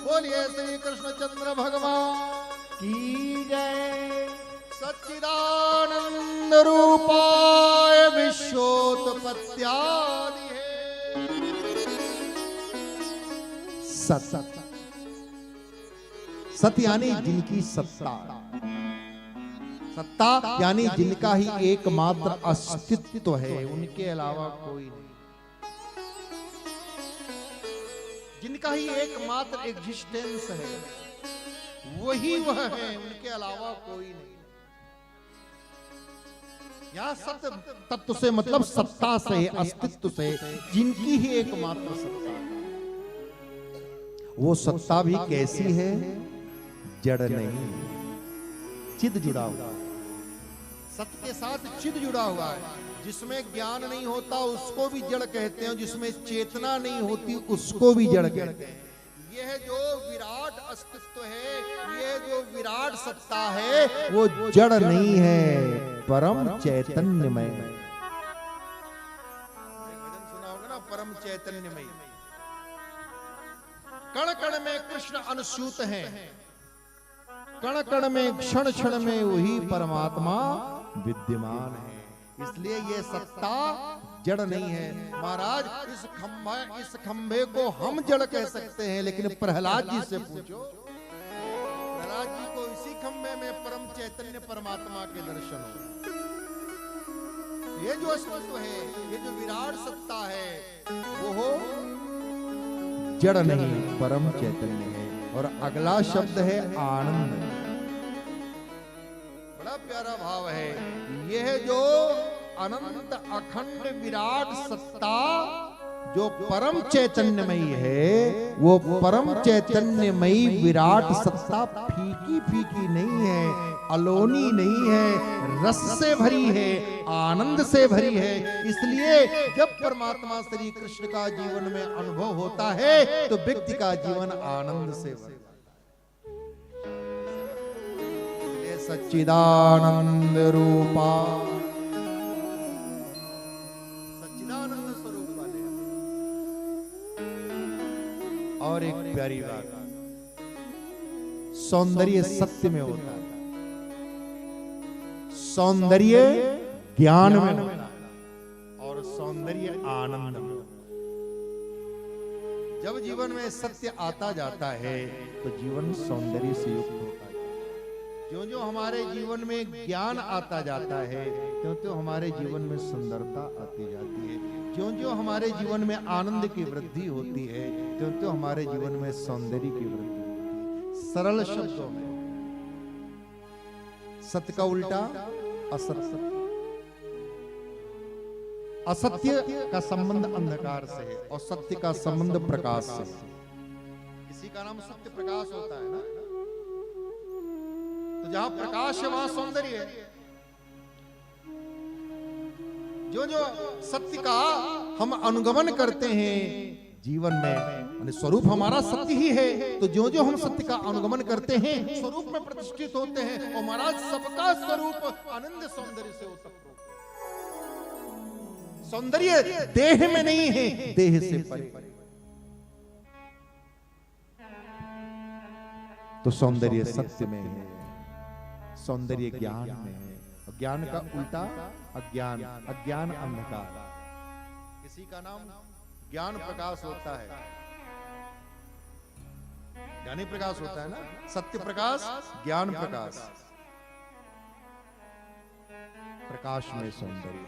बोलिए श्री कृष्णचंद्र भगवान की जय। सच्चिदानंद रूपाय विश्वोत्पत्त्यादि सत सत यानी जिनकी सत्ता, सत्ता यानी जिनका ही एकमात्र अस्तित्व है, उनके अलावा कोई नहीं, जिनका ही एकमात्र एग्जिस्टेंस है वही वह है, उनके अलावा कोई नहीं। यहाँ सत्य तत्व से मतलब सत्ता से, अस्तित्व से, जिनकी ही एकमात्र सत्ता है। वो सत्ता भी कैसी है? जड़ नहीं, चिद जुड़ा हुआ। सत्य के साथ चिद जुड़ा हुआ है। जिसमें ज्ञान नहीं होता उसको भी जड़ कहते हैं, जिसमें चेतना नहीं होती उसको भी जड़ कहते हैं। यह जो विराट अस्तित्व है, यह जो विराट सत्ता है, वो जड़ नहीं है, परम चैतन्यमय। भजन सुना होगा ना, परम चैतन्यमय। कण कण में कृष्ण अनुस्यूत है, कण कण में क्षण क्षण में वही परमात्मा विद्यमान है। इसलिए ये सत्ता जड़ नहीं है। महाराज इस खंभे को हम जड़ कह सकते हैं, लेकिन प्रहलाद जी से पूछो, प्रहलाद जी को इसी खंभे में परम चैतन्य परमात्मा के दर्शन हो। ये जो अस्तित्व है, ये जो विराट सत्ता है, वो हो जड़ नहीं, परम चैतन्य है। और अगला शब्द है आनंद। बड़ा प्यारा भाव है। यह जो अनंत अखंड विराट सत्ता जो परम चैतन्यमयी है, वो परम चैतन्यमयी विराट सत्ता फीकी फीकी नहीं है, अलोनी नहीं है, रस से भरी है, आनंद से भरी है। इसलिए जब परमात्मा श्री कृष्ण का जीवन में अनुभव होता है तो व्यक्ति का जीवन आनंद से भर जाता है। सच्चिदानंद रूपा, सच्चिदानंद स्वरूप वाले। और एक प्यारी बात, सौंदर्य सत्य में होता है, सौंदर्य ज्ञान में होता है, और सौंदर्य आनंद में। जब जीवन में सत्य आता जाता है तो जीवन सौंदर्य से युक्त होता है। जो जो हमारे जीवन में ज्ञान आता जाता है, त्यों त्यों हमारे जीवन में सुंदरता आती जाती है। जो जो हमारे जीवन में आनंद की वृद्धि होती है, त्यों त्यों हमारे जीवन में सौंदर्य की वृद्धि होती है। सरल शब्दों में सत्य का उल्टा असत्य। असत्य का संबंध अंधकार से है और सत्य का संबंध प्रकाश से। इसी का नाम सत्य प्रकाश होता है ना। तो जहां प्रकाश है वहां सौंदर्य है। जो जो सत्य का हम अनुगमन करते हैं जीवन में, स्वरूप हमारा सत्य ही है, तो जो जो हम सत्य का अनुगमन करते हैं स्वरूप में प्रतिष्ठित होते हैं। और महाराज सबका स्वरूप आनंद सौंदर्य से हो सकता है। सौंदर्य देह में नहीं है, देह से परे। तो सौंदर्य सत्य में है, सौंदर्य ज्ञान में है। और ज्ञान का उल्टा अज्ञान, अज्ञान अंधकार। इसी का नाम ज्ञान प्रकाश होता है। ज्ञानी प्रकाश होता है ना, सत्य प्रकाश, ज्ञान प्रकाश। प्रकाश में सौंदर्य,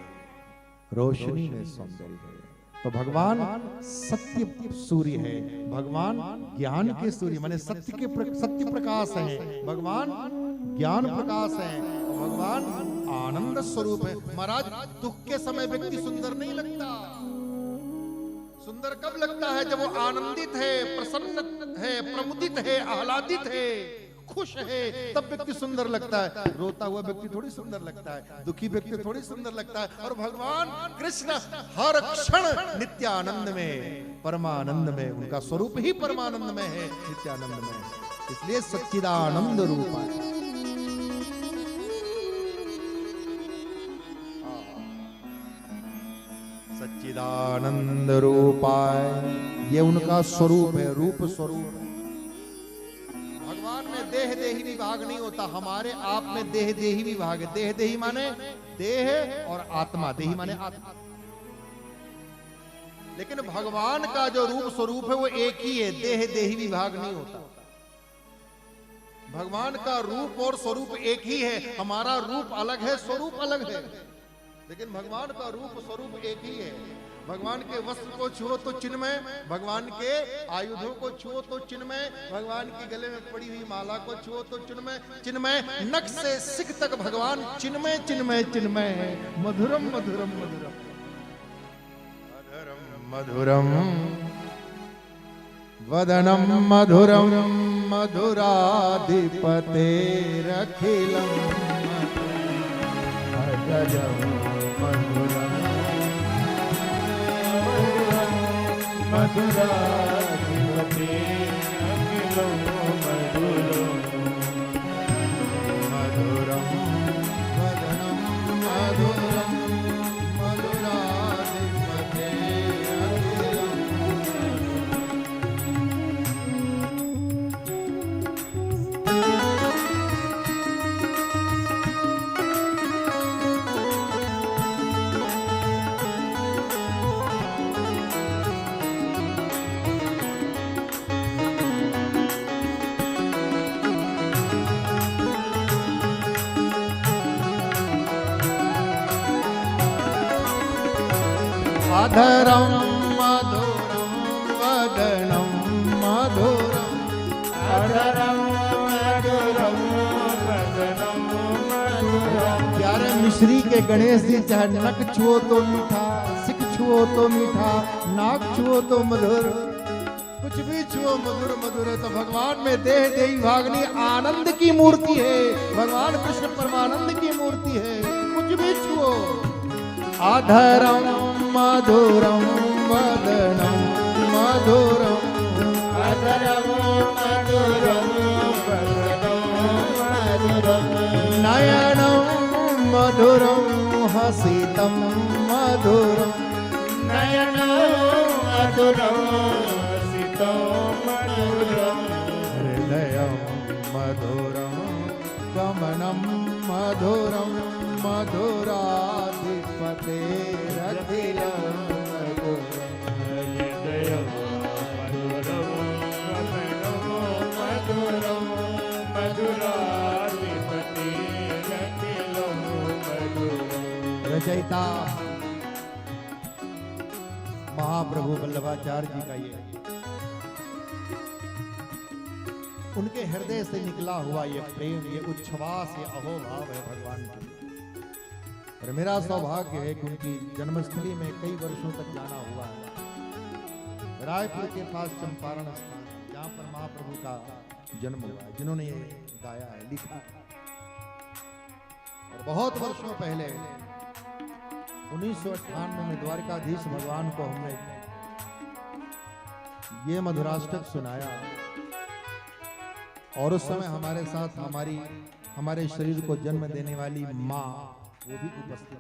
रोशनी में सौंदर्य है। तो भगवान सत्य सूर्य है, भगवान ज्ञान के सूर्य माने सत्य के सत्य प्रकाश है, भगवान ज्ञान प्रकाश है, भगवान आनंद स्वरूप है। महाराज दुख के समय व्यक्ति सुंदर नहीं लगता। सुंदर कब लगता है? जब वो आनंदित है, प्रसन्न है, प्रमुदित है, आह्लादित है, खुश है, तब व्यक्ति सुंदर लगता है। रोता हुआ व्यक्ति थोड़ी सुंदर लगता है, दुखी व्यक्ति थोड़ी सुंदर लगता है। और भगवान कृष्ण हर क्षण नित्यानंद में, परमानंद में, उनका स्वरूप ही परमानंद में है, नित्यानंद में है। इसलिए सच्चिदानंद रूप है। सच्चिदानंद रूपाय, ये उनका स्वरूप है, रूप स्वरूप है। विभाग नहीं होता, हमारे आप में देह देही विभाग है। देह देही माने देह और आत्मा, देही माने आत्मा। लेकिन भगवान का जो रूप स्वरूप है वो एक ही है, देह देही विभाग नहीं होता। भगवान का रूप और स्वरूप एक ही है, हमारा रूप अलग है, स्वरूप अलग है, लेकिन भगवान का रूप स्वरूप एक ही है। भगवान के वस्त्र को छुओ तो चिन्मय, भगवान के आयुधों को छुओ तो चिन्मय, भगवान के गले में पड़ी हुई माला को छुओ तो चिन्मय चिन्मय, नख से सिख तक भगवान चिन्मय चिन्मय चिन्मय है। मधुरम मधुरम मधुरम मधुरम वदनम मधुरम मधुराधिपते रखिलम मधुरम मधुरम मधुराधिपते रखिलम मधुरम मधुरम वदनम मधुरम मधुराधिपते अधरम मधुरम वदनम मधुरम अधरम मधुरम वदनम मधुरम। प्यारे मिश्री के गणेश जी चाहे नख छुओ तो मीठा, सिख छुओ तो मीठा, नाक छुओ तो मधुर, कुछ भी छुओ मधुर मधुर है। तो भगवान में देह देही भाग नहीं, आनंद की मूर्ति है भगवान कृष्ण, परमानंद की मूर्ति है, कुछ भी छुओ। अधरम मधुरम वदनम मधुरम अधरम मधुरम वदनम मधुरम नयनम मधुरम हसितम मधुरम नयनम मधुरम हसितम मधुरम हृदयम मधुरम गमनम मधुरम मधुराधिपते रखिलम हृदयम मधुरम गमनम मधुरम मधुराधिपते रखिलम मधुरम। रचयिता महाप्रभु वल्लभाचार्य जी का ये उनके हृदय से निकला हुआ ये प्रेम, ये उच्छ्वास, ये अहोभाव है भगवान की। और मेरा सौभाग्य है कि उनकी जन्मस्थली में कई वर्षों तक जाना हुआ है। रायपुर के पास चंपारण स्थान, जहाँ पर महाप्रभु का जन्म हुआ है, जिन्होंने ये गाया है, लिखा है। और बहुत वर्षों पहले 1998 में द्वारकाधीश भगवान को हमने ये मधुराष्टक सुनाया, और उस समय हमारे साथ हमारे शरीर को जन्म देने वाली माँ वो भी उपस्थित।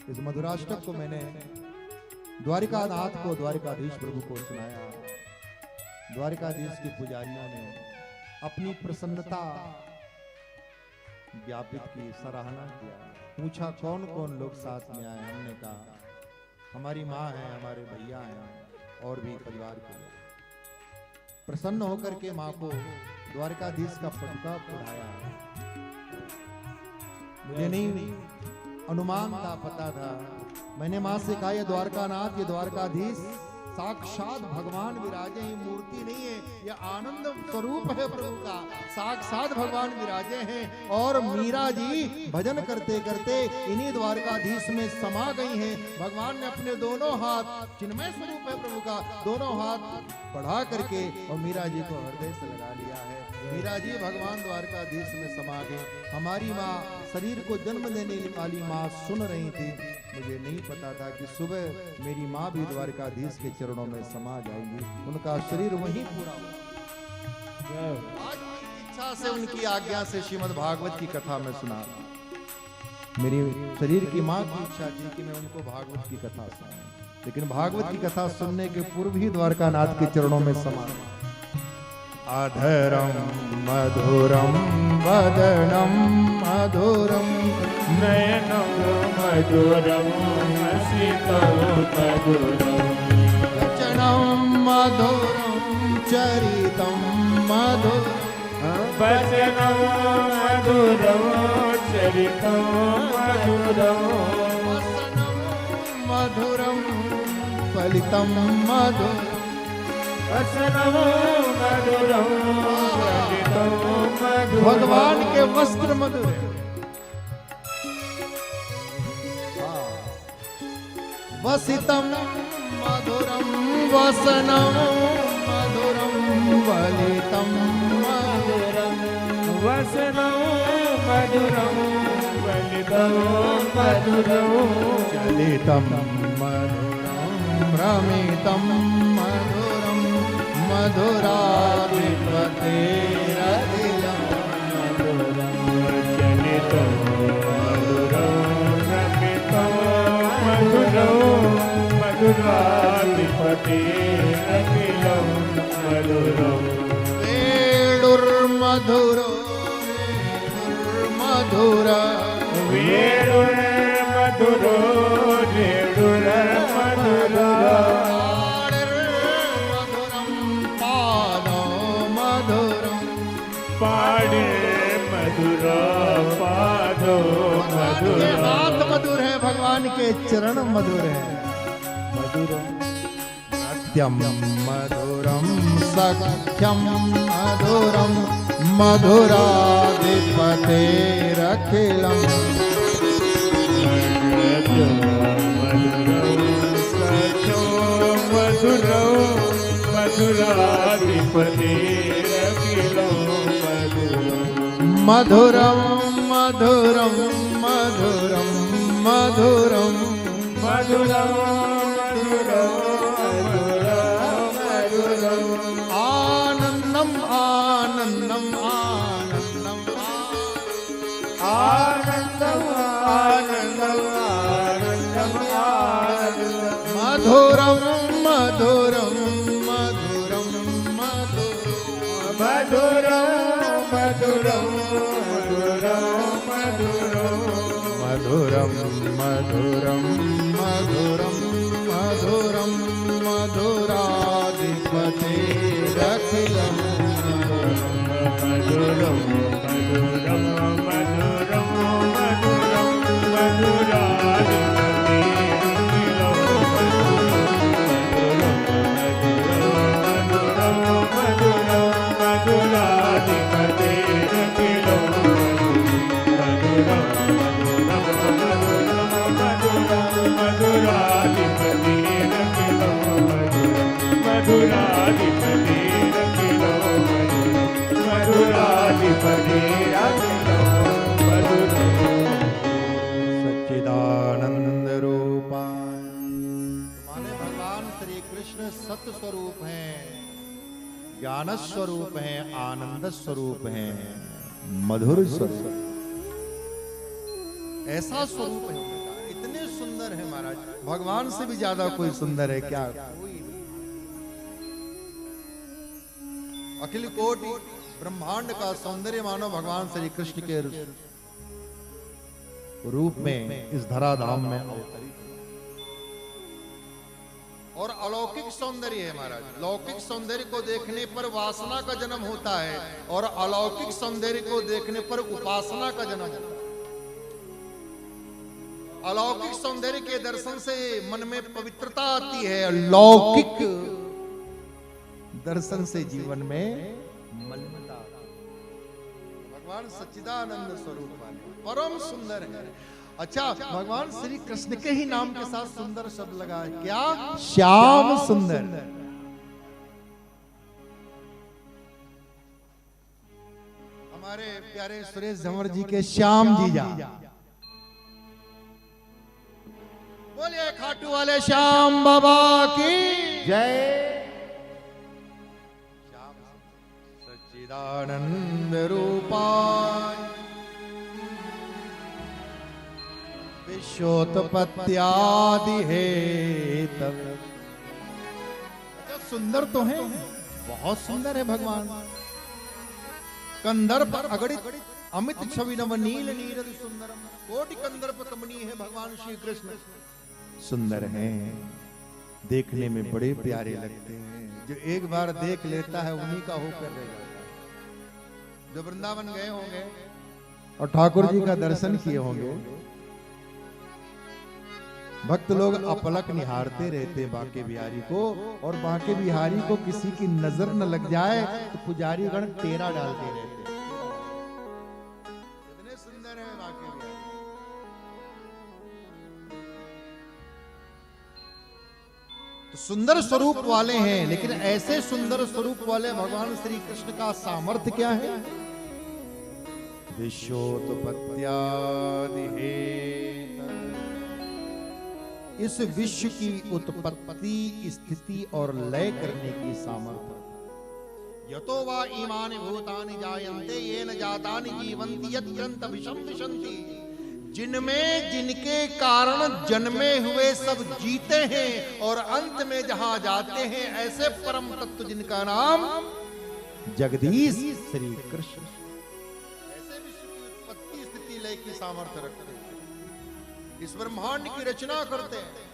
इस मधुराष्टक को मैंने द्वारिकानाथ को, द्वारिकाधीश प्रभु को सुनाया। द्वारिकाधीश के पुजारियों ने अपनी प्रसन्नता ज्ञापित की, सराहना किया, पूछा कौन कौन लोग साथ में आए। हमने कहा हमारी माँ है, हमारे भैया हैं और भी परिवार के लोग। प्रसन्न होकर के माँ को द्वारकाधीश का पटका पढ़ाया। मुझे नहीं अनुमान था, पता था। मैंने माँ से कहा ये द्वारकानाथ, ये द्वारकाधीश साक्षात भगवान विराजे, ही मूर्ति नहीं है, ये आनंद स्वरूप है प्रभु का, साक्षात भगवान विराजे हैं। और मीरा जी भजन करते करते इन्हीं द्वारकाधीश में समा गई हैं। भगवान ने अपने दोनों हाथ, चिन्मय स्वरूप है प्रभु का, दोनों हाथ बढ़ा करके और मीरा जी को हृदय से लगा लिया है। मीरा जी भगवान द्वारकाधीश में समा गए। हमारी माँ, शरीर को जन्म देने वाली माँ सुन रही थी। मुझे नहीं पता था कि सुबह मेरी माँ भी द्वारकाधीश के चरणों में समा जाएगी, उनका शरीर वहीं पूरा हुआ। आज की इच्छा से, उनकी आज्ञा से श्रीमद् भागवत की कथा में सुना। मेरी शरीर की माँ की इच्छा थी कि मैं उनको भागवत की कथा सुनाऊं, लेकिन भागवत की कथा सुनने के पूर्व ही द्वारकानाथ के चरणों में समा। अधरम मधुरम वदनम मधुरम नयनं मधुरं हसितं मधुरम् वचनम मधुरम चरितम मधुरम वचनं मधुरं चरितं मधुरम् मधुरम फलितम मधुरम वचनं मधुरं चरितं मधुरम् भगवान के वस्त्र मधुर हैं। वसितम मधुरम वसनम मधुरम वलितम मधुरम वसनं मधुरं वलितं मधुरम् चलितम मधुरम भ्रमितम मधुरम मधुराधिपतेरखिलम मधुरम चलितं मधुरं रमितं मधुरं मधुराधिपतेरखिलं मधुरम् वेणुर्मधुरो वेणुर्मधुरा वेणुर्मधुरो वेणुर्मधुरो मधुरम पादो मधुरम पाडे मधुरो पादो भगवान के मधुरो हाथ मधुर है, भगवान के चरण मधुर है। मधुरम सत्यम मधुरम सख्यम मधुरम मधुराधिपतेरखिलम मधुरो मधुराधिपतेरखिलं मधुरम् मधुरम मधुरम मधुरम मधुरम मधुरं मधुरं मधुरं मधुरम् आनंदम आनंदम आनंदम आनन्दम् आनन्दम् आनन्दम् आनन्दम् मधुरम मधुरम मधुरम मधुरम मधुरं मधुरं मधुरं मधुरम् मधुरम मधुरम मधुरम मधुरम मधुराधिपतेरखिलम मधुरं मधुरं मधुरं मधुरं मधुराधिपतेरखिलं सच्चिदानंद रूपा माने भगवान श्री कृष्ण सत्य स्वरूप हैं, ज्ञान स्वरूप हैं, आनंद स्वरूप हैं, मधुर स्वरूप, ऐसा स्वरूप है उनका, इतने सुंदर है महाराज। भगवान से भी ज्यादा कोई सुंदर है क्या? कोई नहीं। अखिल कोटि ब्रह्मांड का सौंदर्य मानो भगवान श्री कृष्ण के रूप में इस धराधाम में अवतरित और अलौकिक सौंदर्य है महाराज। लौकिक सौंदर्य को देखने पर वासना का जन्म होता है और अलौकिक सौंदर्य को देखने पर उपासना का जन्म होता है। अलौकिक सौंदर्य के दर्शन से मन में पवित्रता आती है, लौकिक दर्शन से जीवन में मलिनता आती है। भगवान सच्चिदानंद स्वरूप वाले परम सुंदर है। अच्छा, भगवान श्री कृष्ण के ही नाम के साथ सुंदर शब्द लगा है, क्या? श्याम सुंदर। हमारे प्यारे सुरेश झंवर जी के श्याम जीजा, बोलिए खाटू वाले श्याम बाबा की जय। श्याम सच्चिदानंद रूपाय विश्वोत्पत्त्यादि हेतवे। सुंदर तो है बहुत सुंदर है भगवान। कंदर्प अगणित अमित छवि नव नील नीरद सुंदरम, कोटि कंदर्प कमनीय है भगवान श्री कृष्ण। सुंदर हैं, देखने में बड़े प्यारे लगते हैं। जो एक बार देख लेता है उन्हीं का होकर रह जाता है। जो वृंदावन गए होंगे और ठाकुर जी का दर्शन किए होंगे, भक्त लोग अपलक निहारते रहते बांके बिहारी को, और बांके बिहारी को किसी की नजर न लग जाए तो पुजारी गण टेरा डालते रहते। कितने सुंदर है बांके बिहारी। तो सुंदर स्वरूप वाले हैं, लेकिन ऐसे सुंदर स्वरूप वाले भगवान श्री कृष्ण का सामर्थ्य क्या है? विश्वोत्पत्त्यादि हेतु, इस विश्व की उत्पत्ति, स्थिति और लय करने की सामर्थ्य। यतो वा इमानि भूतानि जायन्ते येन जातानि जीवन्ति यत् विषम विशन्ति, जिनमें जिनके कारण जन्मे हुए सब जीते हैं और अंत में जहां जाते हैं, ऐसे परम तत्व जिनका नाम जगदीश श्री कृष्ण, ऐसे विश्व की उत्पत्ति स्थिति लय की सामर्थ्य रखते हैं, इस ब्रह्मांड की रचना करते हैं।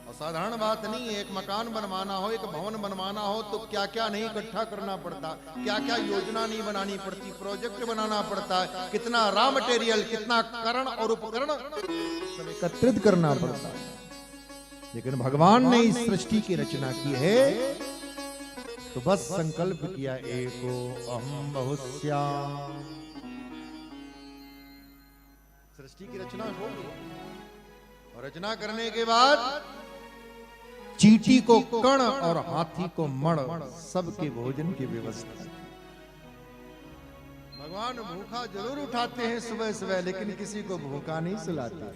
और साधारण बात नहीं है, एक मकान बनवाना हो, एक भवन बनवाना हो तो क्या क्या नहीं इकट्ठा करना पड़ता, क्या क्या योजना नहीं बनानी पड़ती, प्रोजेक्ट बनाना पड़ता है, कितना रॉ मटेरियल, कितना करण और उपकरण सब एकत्रित करना पड़ता है। लेकिन भगवान ने इस सृष्टि की रचना की है तो बस संकल्प किया, एको अहम बहुश्याम। सृष्टि की रचना हो गई, और रचना करने के बाद चींटी को कण और हाथी को मण, सबके भोजन की व्यवस्था। भगवान भूखा जरूर उठाते हैं सुबह सुबह, लेकिन किसी को भूखा नहीं सुलाते।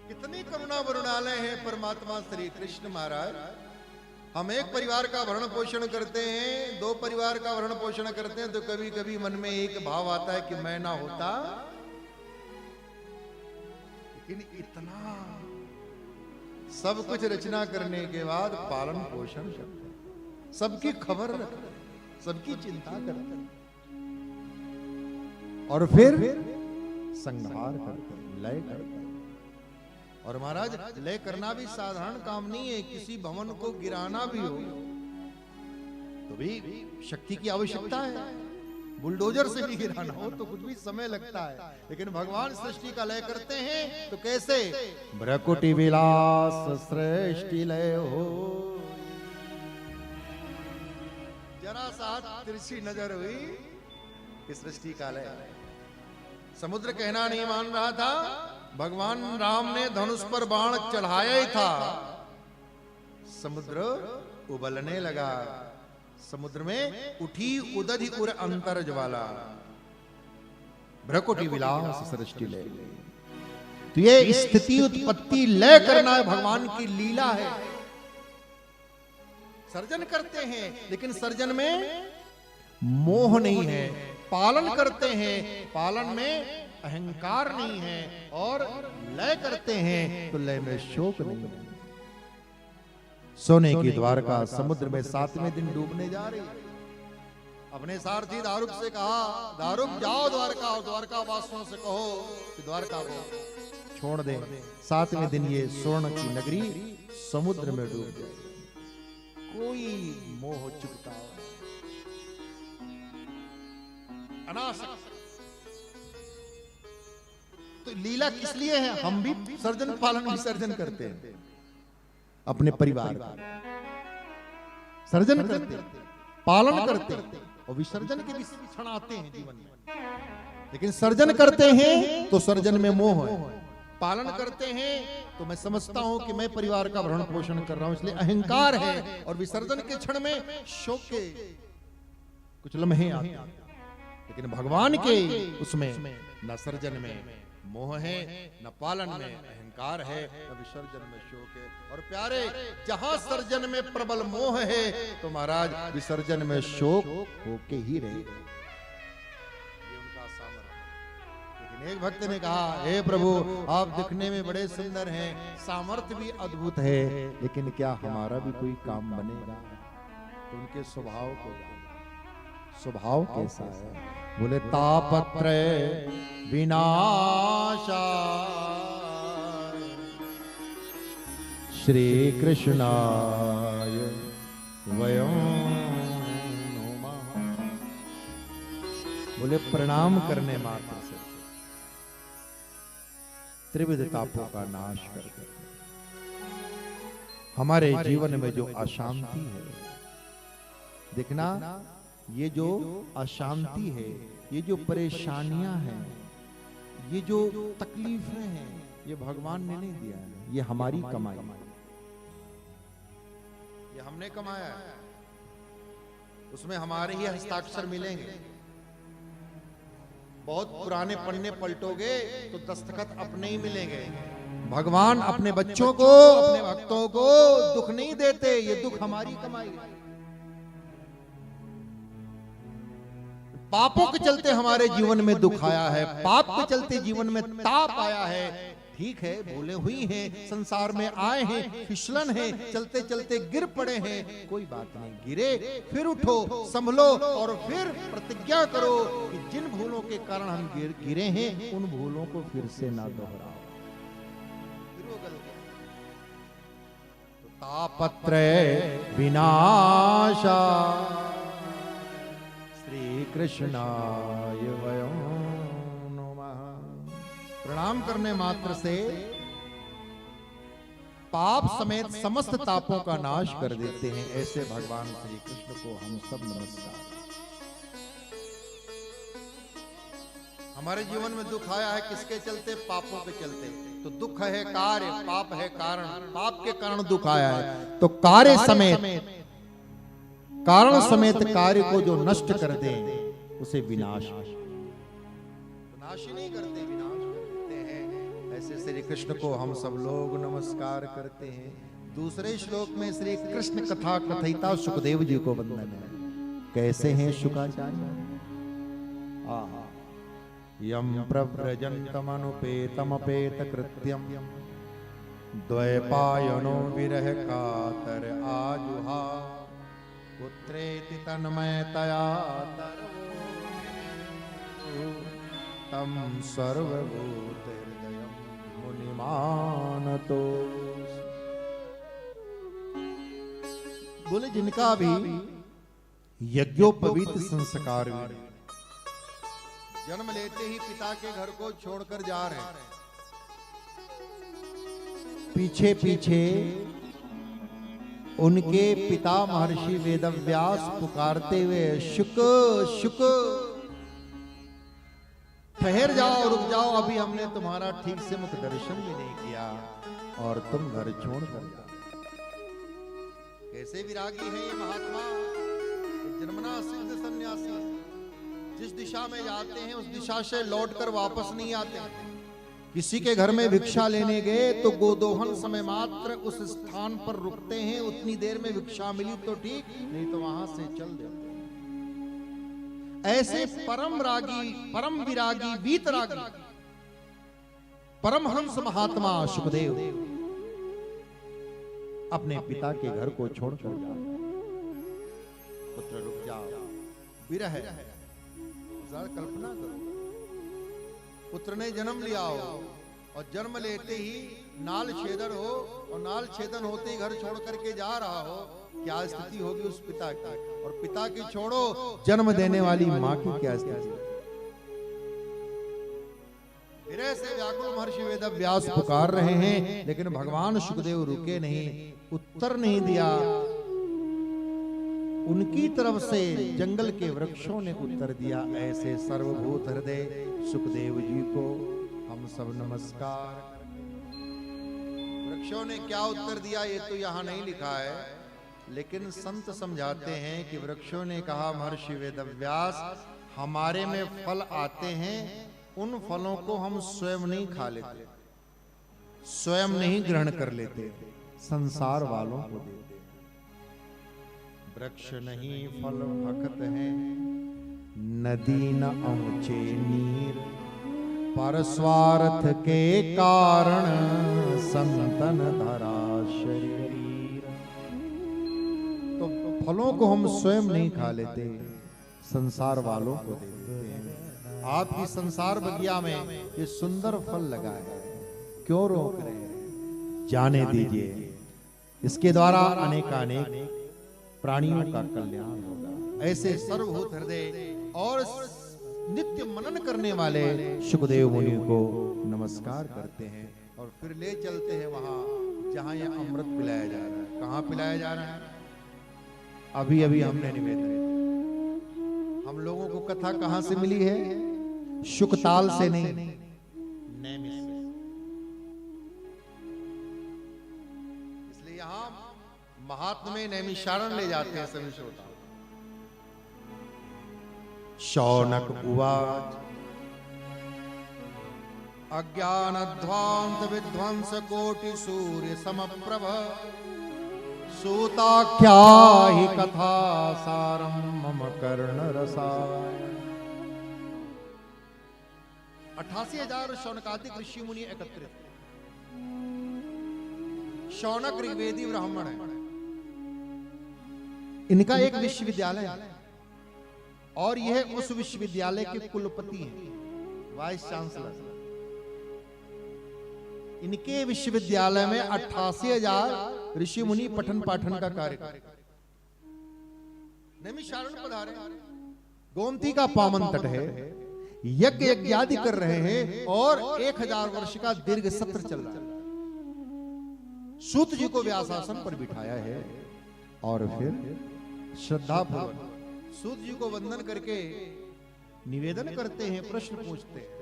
कितनी करुणा वरुणालय है परमात्मा श्री कृष्ण महाराज। हम एक परिवार का भरण पोषण करते हैं, दो परिवार का भरण पोषण करते हैं, तो कभी कभी मन में एक भाव आता है कि मैं ना होता। लेकिन इतना सब कुछ रचना करने के बाद पालन पोषण करते हैं, सबकी खबर रखते हैं, सबकी चिंता करते हैं, और फिर संहार करते हैं, लय करते हैं। और महाराज, लय करना भी साधारण काम नहीं है। किसी भवन को गिराना भी हो तो भी शक्ति की आवश्यकता है। बुलडोजर से भी गिराना हो तो कुछ भी समय लगता है, लेकिन भगवान सृष्टि का लय करते हैं तो कैसे? भ्रकुटी विलास सृष्टि लय हो। जरा सा तिरछी नजर हुई कि सृष्टि का लय। समुद्र कहना नहीं मान रहा था, भगवान राम ने धनुष पर बाण चढ़ाया ही था, समुद्र उबलने लगा। समुद्र में उठी उदधि उर अंतर ज्वाला, भ्रकुटी विलास सृष्टि लय। तो ये स्थिति उत्पत्ति लय करना है, भगवान की लीला है। सर्जन करते हैं, लेकिन सर्जन में मोह नहीं है। पालन करते हैं, पालन में अहंकार नहीं है। और लय करते हैं तो लय में शोक नहीं है। सोने की द्वारका समुद्र में 7वें दिन डूबने जा रही है। अपने सारथी दारुक से कहा, दारुक जाओ द्वारका, और द्वारका वासियों से कहो कि द्वारका को छोड़ दे। 7वें दिन ये स्वर्ण की नगरी समुद्र में डूब जाए। कोई मोह चुकता अनासक्त। तो लीला किस लिए है? हम भी सर्जन पालन विसर्जन करते हैं, अपने परिवार का सर्जन करते, पालन करते, और विसर्जन के भी क्षण आते हैं जीवन में। लेकिन सर्जन करते हैं तो सर्जन में मोह है, पालन करते हैं तो मैं समझता हूं कि मैं परिवार का भरण पोषण कर रहा हूं, इसलिए अहंकार है। और विसर्जन के क्षण में शोक के कुछ लम्हे आते हैं। लेकिन भगवान के उसमें न सर्जन में मोह है, न पालन में अहंकार है, न विसर्जन में शोक है। और प्यारे, जहां सर्जन में प्रबल मोह है तो महाराज विसर्जन में शोक होके ही रहेगा। ये उनका सामर्थ्य। लेकिन एक भक्त ने कहा, हे प्रभु, आप दिखने में बड़े सुंदर हैं, सामर्थ्य भी अद्भुत है, लेकिन क्या हमारा भी कोई काम बनेगा? तो उनके स्वभाव को जाना। स्वभाव कैसा है? बोले तापत्रय विनाशाय श्री कृष्णाय वयं नमः। बोले प्रणाम करने मात्र से त्रिविध तापों का नाश कर देते हैं। हमारे जीवन में जो अशांति है, देखना, ये जो अशांति है, ये जो परेशानियां हैं, ये जो तकलीफें हैं, ये भगवान ने नहीं दिया है, ये हमारी कमाई है, ये हमने कमाया है। उसमें हमारे ही हस्ताक्षर मिलेंगे। बहुत पुराने पन्ने पलटोगे तो दस्तखत अपने ही मिलेंगे। भगवान अपने बच्चों को, अपने भक्तों को दुख नहीं देते, ये दुख हमारी कमाई है। पापों के चलते हमारे जीवन में दुख आया है, पाप के चलते जीवन में ताप आया है। ठीक है, भूले हुई हैं, संसार में आए हैं, फिसलन है, चलते चलते गिर पड़े हैं, कोई बात नहीं, गिरे फिर उठो, संभलो और फिर प्रतिज्ञा करो कि जिन भूलों के कारण हम गिरे हैं, उन भूलों को फिर से ना दोहराओ। तो तापत्रय विनाशा श्री कृष्णाय वयं नमः। प्रणाम करने मात्र से पाप समेत समस्त तापों का नाश कर देते हैं। ऐसे भगवान श्री कृष्ण को हम सब नमस्कार। हमारे जीवन में दुख आया है, किसके चलते? पापों के चलते। तो दुख है कार्य, पाप है कारण। पाप के कारण दुख आया है, तो कार्य समेत, कारण समेत कार्य को जो नष्ट कर दे उसे विनाश, नाश ही नहीं करते, विनाश करते हैं। ऐसे श्री कृष्ण को हम सब लोग नमस्कार करते हैं। दूसरे श्लोक में श्री कृष्ण कथा कथयिता सुखदेव जी को वंदन है। कैसे हैं शुकाचार्य? यम प्रव्रजन्तमनुपेतमपेत कृत्यम द्वैपायनो विरह कातर आजुहा पुत्रेति तन्मयतया तम सर्वभूतहृदयं मुनिमानतो। बोले जिनका भी यज्ञोपवीत संस्कार हुए, जन्म लेते ही पिता के घर को छोड़कर जा रहे हैं, पीछे पीछे उनके पिता महर्षि वेदव्यास पुकारते हुए शुक शुक ठहर जाओ, रुक जाओ, अभी हमने तुम्हारा ठीक से मुख दर्शन भी नहीं किया और तुम घर छोड़ कर जाओ। कैसे विरागी है ये महात्मा, जन्मना सिद्ध सन्यासी। जिस दिशा में जाते हैं उस दिशा से लौटकर वापस नहीं आते। किसी के घर में भिक्षा लेने गए तो गोदोहन समय मात्र उस स्थान पर रुकते हैं, उतनी देर में भिक्षा मिली तो ठीक, नहीं तो वहां से चल देते हैं। ऐसे परम रागी, परम विरागी, वीतरागी परमहंस महात्मा सुखदेव अपने पिता के घर को छोड़कर जाते। पुत्र रुक जाओ, विरह, कल्पना करो, पुत्र ने जन्म लिया हो और जन्म लेते ही नाल छेदन हो और नाल छेदन होते ही घर छोड़ करके जा रहा हो, क्या स्थिति होगी उस पिता की? और पिता की छोड़ो, जन्म देने वाली मां की क्या स्थिति? विरह से व्याकुल महर्षि वेदव्यास पुकार रहे हैं, लेकिन भगवान सुखदेव रुके नहीं, उत्तर नहीं दिया। उनकी तरफ से जंगल के वृक्षों ने उत्तर दिया। ऐसे सर्वभूत हृदय सुखदेव जी को हम सब नमस्कार। वृक्षों ने क्या उत्तर दिया ये तो यहाँ नहीं लिखा है, लेकिन संत समझाते हैं कि वृक्षों ने कहा, महर्षि वेदव्यास, हमारे में फल आते हैं, उन फलों को हम स्वयं नहीं खा लेते, स्वयं नहीं ग्रहण कर लेते, संसार वालों को देते। वृक्ष नहीं फल भक्त है, नदी न ऊंचे नीर, पर स्वार्थ के कारण संतन धरा शरीर। तो फलों को हम स्वयं नहीं खा लेते, संसार वालों को दे देते हैं। आपकी संसार बगिया में ये सुंदर फल लगा है, क्यों रोक रहे हैं? जाने दीजिए, इसके द्वारा अनेकानेक प्राणियों का कल्याण होगा। ऐसे सर्वभूत हृदय और नित्य मनन करने वाले सुखदेव मुनि को नमस्कार करते हैं और फिर ले चलते हैं वहां जहां यह अमृत पिलाया जा रहा है। कहां पिलाया जा रहा है? अभी अभी हमने निवेदन, हम लोगों को कथा कहां से मिली है? शुकताल से नहीं, नैमिष से। इसलिए यहां महात्मा में नैमिषारण्य ले जाते हैं सभी श्रोता। शौनक उवाच अज्ञानध्वांत विध्वंस कोटि सूर्य समप्रभ सूताख्या हि कथा सारम मम कर्ण रसाय। 88,000 शौनकादिक ऋषि मुनि एकत्रित। शौनक ऋग्वेदी ब्राह्मण है, इनका एक विश्वविद्यालय है और यह उस विश्वविद्यालय के कुलपति हैं, वाइस चांसलर। इनके विश्वविद्यालय में 88,000 ऋषि मुनि पठन पाठन का कार्य करते। नैमिषारण्य पधारे, गोमती का पावन तट है, यज्ञ यज्ञादि कर रहे हैं और 1000 वर्ष का दीर्घ सत्र चल रहा है। सूत जी को व्यासासन पर बिठाया है और फिर श्रद्धा पूर्वक सूत जी को वंदन करके निवेदन करते हैं, प्रश्न पूछते हैं।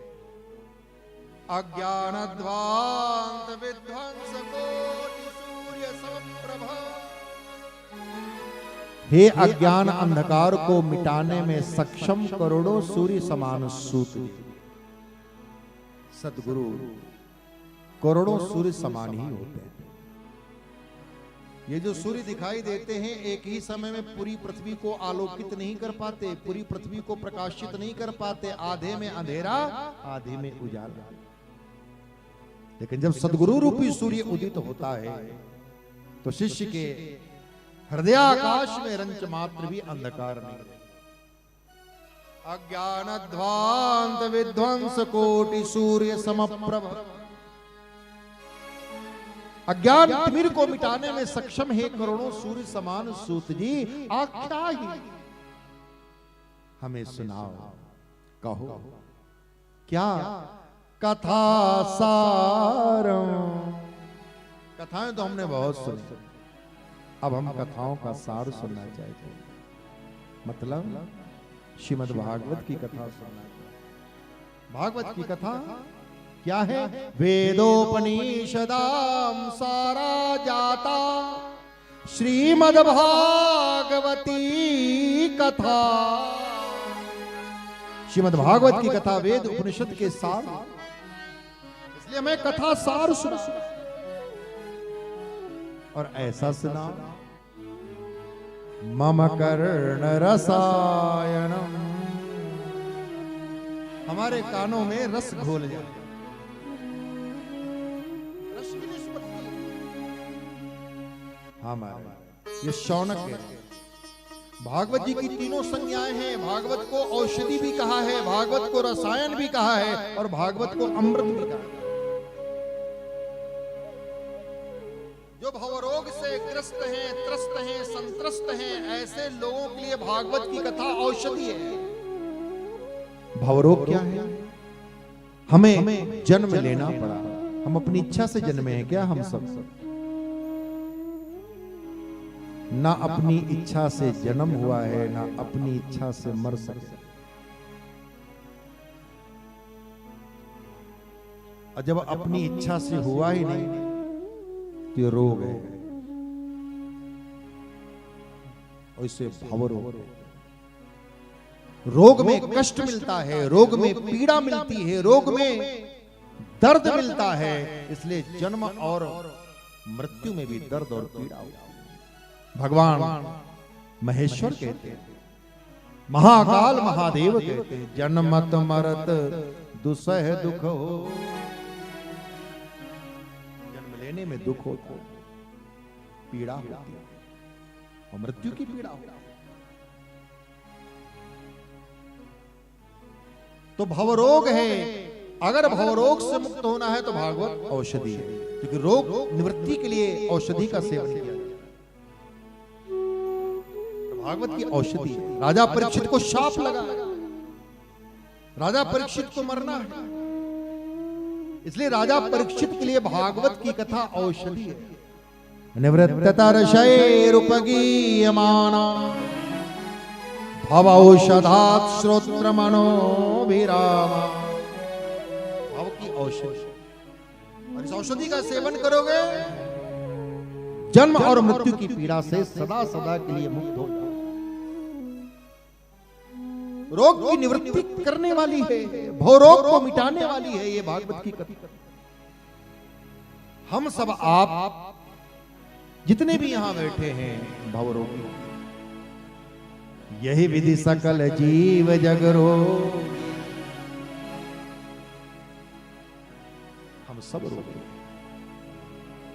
अज्ञानध्वांत विध्वंस कोटि सूर्य समप्रभ। हे अज्ञान अंधकार को मिटाने में सक्षम करोड़ों सूर्य समान सूत जी। सद्गुरु करोड़ों सूर्य समान ही होते हैं। ये जो सूर्य दिखाई देते हैं एक ही समय में पूरी पृथ्वी को आलोकित नहीं कर पाते, पूरी पृथ्वी को प्रकाशित नहीं कर पाते। आधे में अंधेरा, आधे में उजाला। लेकिन जब सद्गुरु रूपी सूर्य उदित होता है तो शिष्य के हृदयाकाश में रंच मात्र भी अंधकार नहीं रहता। अज्ञानध्वांत विध्वंस कोटि सूर्य समप्रभ। अज्ञान तिमिर को मिटाने में सक्षम है करोड़ों सूर्य समान सूत जी। आख्या ही हमें सुनाओ, कहो क्या कथा सारम। कथाएं तो हमने बहुत सुनी, अब हम कथाओं का सार सुनना चाहते हैं। मतलब श्रीमद् भागवत की कथा सुनना चाहते हैं। भागवत की कथा क्या है? वेदोपनिषदाम सारा जाता श्रीमद् भागवती कथा। श्रीमद् भागवत की कथा वेद उपनिषद के सार, इसलिए मैं कथा सार सुना और ऐसा सुना। मम कर्ण रसायनम। हमारे कानों में रस घोल जाए। रस की निष्पत्ति हमारे ये शौनक है। भागवत जी की तीनों संज्ञाएं हैं। भागवत को औषधि भी कहा है, भागवत को रसायन भी कहा है और भागवत को अमृत भी कहा है। जो भवरोग से ग्रस्त हैं, त्रस्त हैं, संत्रस्त हैं, ऐसे लोगों के लिए भागवत की कथा औषधि है। भवरोग क्या है? हमें जन्म लेना पड़ा, हम अपनी इच्छा से जन्मे हैं क्या? हम सब ना अपनी इच्छा से जन्म हुआ है, ना अपनी इच्छा से मर सकते। और जब अपनी इच्छा से हुआ ही नहीं तो ये रोग है, और इसे भवरोग। रोग में कष्ट मिलता है, रोग में पीड़ा मिलती है, रोग में दर्द मिलता है। इसलिए जन्म और मृत्यु में भी दर्द और पीड़ा होती है। भगवान महेश्वर कहते हैं, महाकाल महादेव कहते हैं, जन्मत मरत दुसह दुख हो। जन्म लेने में दुख होता, पीड़ा होती है। और मृत्यु की पीड़ा हो। तो भवरोग है, अगर भवरोग से मुक्त होना है तो भागवत औषधि है, क्योंकि रोग निवृत्ति के लिए औषधि का सेवन किया जाता है। तो भागवत की औषधि है। राजा परीक्षित को शाप लगा, राजा परीक्षित को मरना है, इसलिए राजा परीक्षित के लिए भागवत की कथा औषधि है। निवृत्ततर्षैरुपगीयमाना भवौषधात् श्रोत्र मनोभिरामा। भव की औषधि, और इस औषधि का सेवन करोगे जन्म और मृत्यु की पीड़ा से सदा सदा के लिए मुक्त हो जाओ। रोग की निवृत्ति करने वाली है, भवरोग को मिटाने वाली है ये भागवत की कथा। हम सब आप जितने भी यहां बैठे हैं भवरोगी, यही विधि सकल जीव जगरो। हम सब रोगी,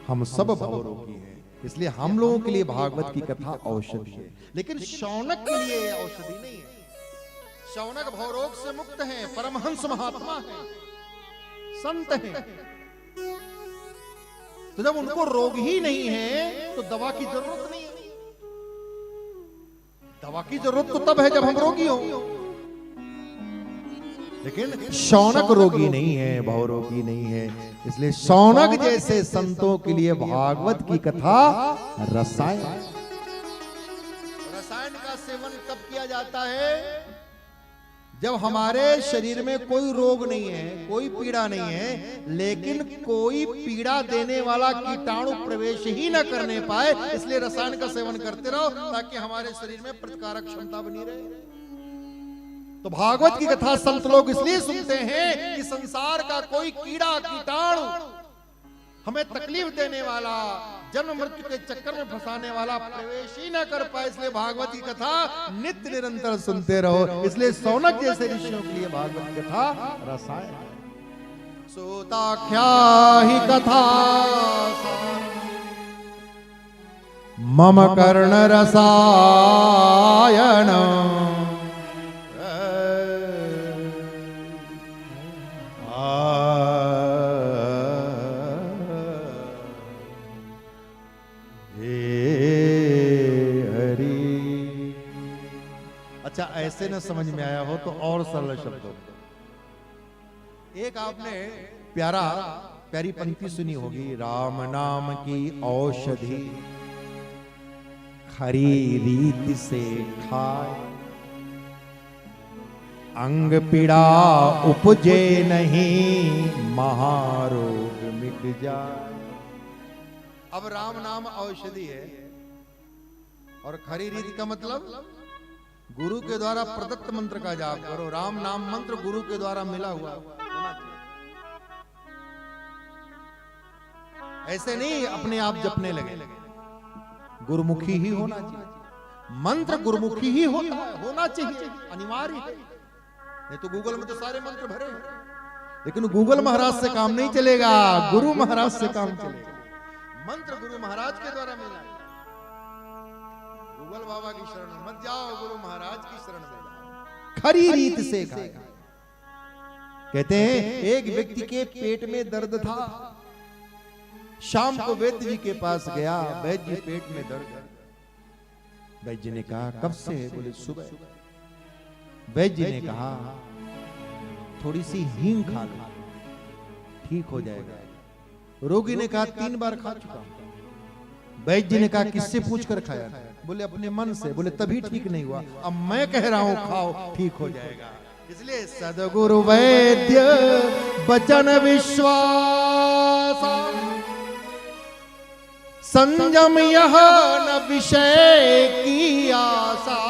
हम सब भवरोगी हैं, इसलिए हम लोगों के लिए भागवत की कथा औषधि है। लेकिन शौनक के लिए औषधि नहीं है। शौनक भवरोग से मुक्त हैं, परमहंस महात्मा हैं, संत हैं। तो जब उनको रोग ही नहीं है तो दवा की जरूरत नहीं है। दवा की जरूरत तो तब है जब हम रोगी हो। लेकिन शौनक रोगी नहीं है, भवरोगी नहीं है, इसलिए शौनक जैसे संतों के लिए भागवत की कथा रसायन। रसायन का सेवन कब किया जाता है? जब हमारे शरीर में कोई रोग नहीं है, कोई पीड़ा नहीं है, लेकिन कोई पीड़ा देने वाला कीटाणु प्रवेश ही न करने पाए, इसलिए रसायन का सेवन करते रहो ताकि हमारे शरीर में प्रतिकारक क्षमता बनी रहे। तो भागवत की कथा संत लोग इसलिए सुनते हैं कि संसार का कोई कीड़ा कीटाणु हमें तकलीफ देने वाला, जन्म मृत्यु के चक्कर में फंसाने वाला प्रवेश ही न कर पाए, इसलिए भागवत की कथा नित्य निरंतर सुनते रहो। इसलिए शौनक जैसे ऋषियों के लिए भागवत की कथा रसायन। सूताख्या ही कथा मम कर्ण रसायन। अच्छा, ऐसे न समझ में आया हो तो और सरल शब्दों, एक आपने प्यारी पंक्ति सुनी होगी, राम नाम की औषधि खरी रीत से खाए, अंग पीड़ा उपजे नहीं, महारोग मिट जाए। अब राम नाम औषधि है, और खरी रीत का मतलब गुरु के द्वारा प्रदत्त मंत्र का जाप करो। राम नाम मंत्र गुरु के द्वारा मिला हुआ होना चाहिए। ऐसे नहीं अपने आप जपने लगे, गुरुमुखी ही होना चाहिए। मंत्र गुरुमुखी ही होना चाहिए, अनिवार्य है। नहीं तो गूगल में तो सारे मंत्र भरे हैं, लेकिन गूगल महाराज से काम नहीं चलेगा, गुरु महाराज से काम चलेगा। मंत्र गुरु महाराज के द्वारा मिला है। गूगल बाबा की शरण में मत जाओ, गुरु महाराज की शरण में जाओ। खरी रीत से खाएगा। कहते हैं एक व्यक्ति के पेट में दर्द था, शाम को वैद्य जी के पास गया, वैद्य जी पेट में दर्द है। वैद्य जी ने कहा कब से है? बोले सुबह। वैद्य जी ने कहा थोड़ी सी हींग खा लो, ठीक हो जाएगा। रोगी ने कहा 3 बार खा चुका। वैद्य जी ने कहा किससे पूछकर खाया? बोले अपने मन से। बोले तभी ठीक नहीं हुआ, अब मैं कह रहा हूं खाओ, ठीक हो जाएगा। इसलिए सदगुरु वैद्य बचन विश्वास, संयम यह न विषय की आशा।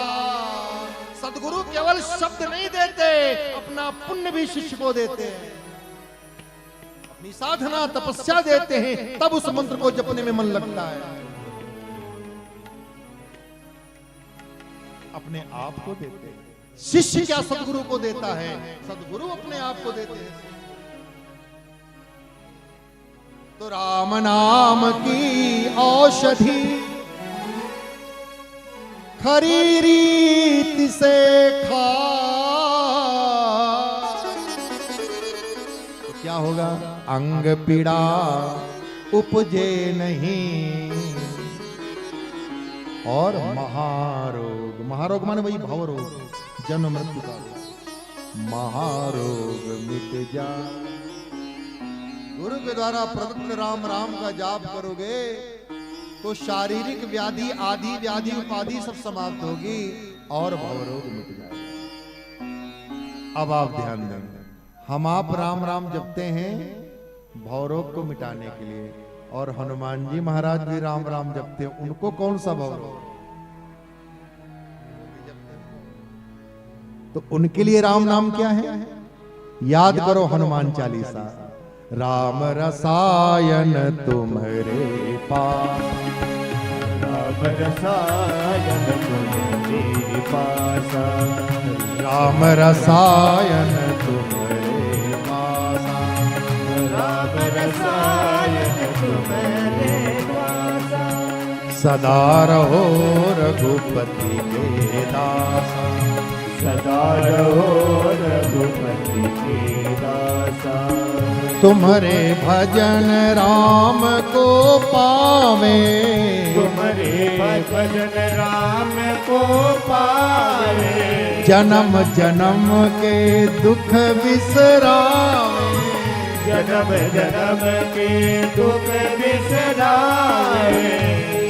सदगुरु केवल शब्द नहीं देते, अपना पुण्य भी शिष्य को देते हैं, अपनी साधना तपस्या देते हैं, तब उस मंत्र को जपने में मन लगता है। अपने आप को देते हैं। शिष्य क्या सदगुरु को देता है? सदगुरु अपने आप को देते हैं। तो राम नाम की औषधि खरी रीत से खा तो क्या होगा? अंग पीड़ा उपजे नहीं और महारोग, महारोग माने वही भव रोग, जन्म मृत्यु का महारोग मिट जा। गुरु के द्वारा प्रदत्त राम राम का जाप करोगे तो शारीरिक व्याधि आदि व्याधि उपाधि सब समाप्त होगी और भवरोग मिट जाएगा। अब आप ध्यान दें, हम आप राम राम जपते हैं भवरोग को मिटाने के लिए, और हनुमान जी महाराज भी राम राम जपते हैं, उनको कौन सा भवरोग? तो उनके लिए राम नाम क्या है? याद करो हनुमान चालीसा। राम रसायन तुम्हारे पास, राम रसायन तुम्हारे पास, राम रसायन तुम्हारे पास, राम रसायन तुम्हारे पास, सदा रहो रघुपति के दास, सदा रहो रघुपति के दासा। तुम्हारे भजन राम को पावे, तुम्हारे भजन राम को पावे, जन्म जन्म के दुख बिसरावे, जन्म जन्म के दुख बिसरावे।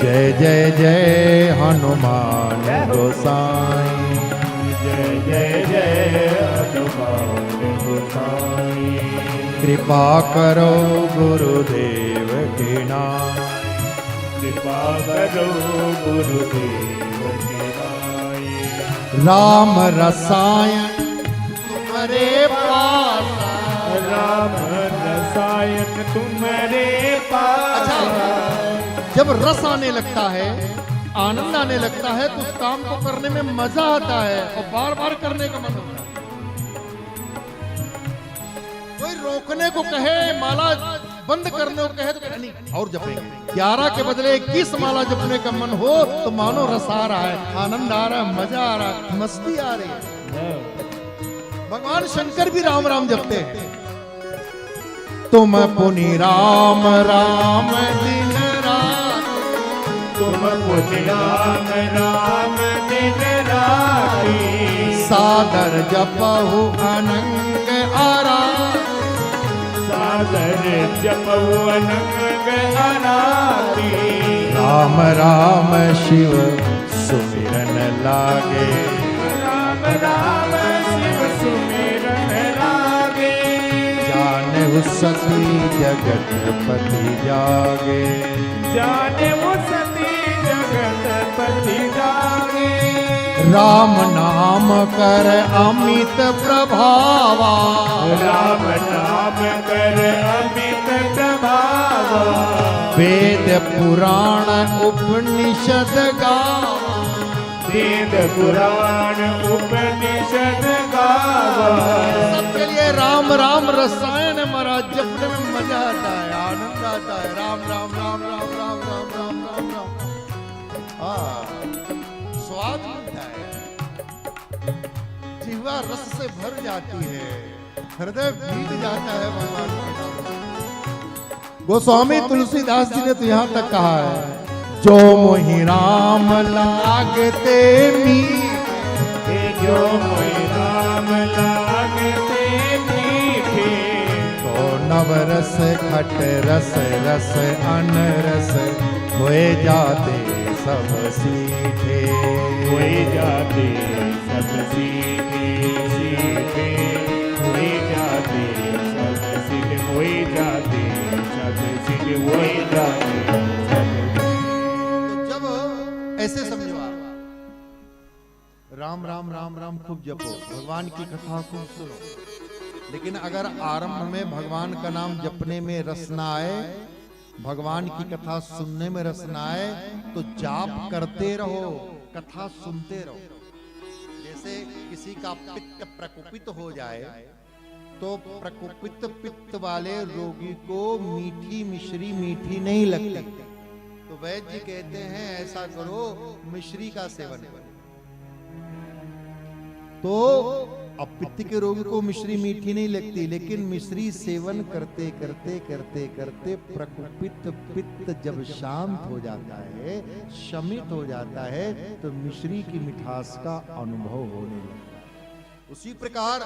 जय जय जय हनुमान गोसाई, जय जय जय हनुमान गोसाई। कृपा करो गुरुदेव के नाम, कृपा करो गुरुदेव के नाम। राम रसायन तुम्हारे पास। राम रसायन तुम्हारे पास। जब रस आने लगता है, आनंद आने लगता है, तो उस काम को करने में मजा आता है और बार बार करने का मन होता है। कोई रोकने को कहे, माला बंद करने को कहे तो नहीं और जपेंगे। 11 के बदले 21 माला जपने का मन हो तो मानो रस आ रहा है, आनंद आ रहा है, मजा आ रहा है, मस्ती आ रही है। भगवान शंकर भी राम राम जपते हैं। तुम पुनि राम राम दिन रात, तुम पुनि राम राम दिन राती। सादर जपहु अनंग आराम, सादर जपहु अनंग आराती। राम राम शिव सुमिरन लागे, राम राम शिव सुमिरन लागे। जाने सती जगतपति जागे, जाने वो सती जगतपति जागे। राम नाम कर अमित प्रभावा, राम नाम कर अमित प्रभावा। वेद पुराण उपनिषद गावा, वेद पुराण उपनिषद गावा। सबके लिए राम राम रसायन महाराज जपने में मजा आता है, आनंद आता है। राम राम राम राम राम राम राम राम राम, हाँ स्वाद मिलता है, जिह्वा रस से भर जाती है, हृदय भीग जाता है भगवान का नाम। गोस्वामी तुलसीदास जी ने तो यहाँ तक कहा है, जो मोहि राम लागते मीठे, जो मोहि राम लागते मीठे। तो नवरस खट रस रस अनरस होए जाते सब सीठे, होए जाते सब सीखे सीखे। होए जाते सब सीखे, होए जाते सब सीखे, होए जाते सब। ऐसे समझो आप, राम राम राम राम खूब जपो, भगवान की कथा खूब सुनो, लेकिन अगर आरंभ में भगवान का नाम जपने में रस ना आए, भगवान की कथा सुनने में रस ना आए, तो जाप करते रहो, कथा सुनते रहो। जैसे किसी का पित्त प्रकोपित हो जाए तो प्रकोपित पित्त वाले रोगी को मीठी मिश्री मीठी नहीं लगती, तो वैद्य जी कहते हैं ऐसा करो, मिश्री का सेवन करो। तो अब पित्त के रोगी को मिश्री मीठी नहीं लगती, लेकिन मिश्री सेवन करते करते करते करते प्रकुपित पित्त जब शांत हो जाता है, शमित हो जाता है, तो मिश्री की मिठास का अनुभव होने लगता है। उसी प्रकार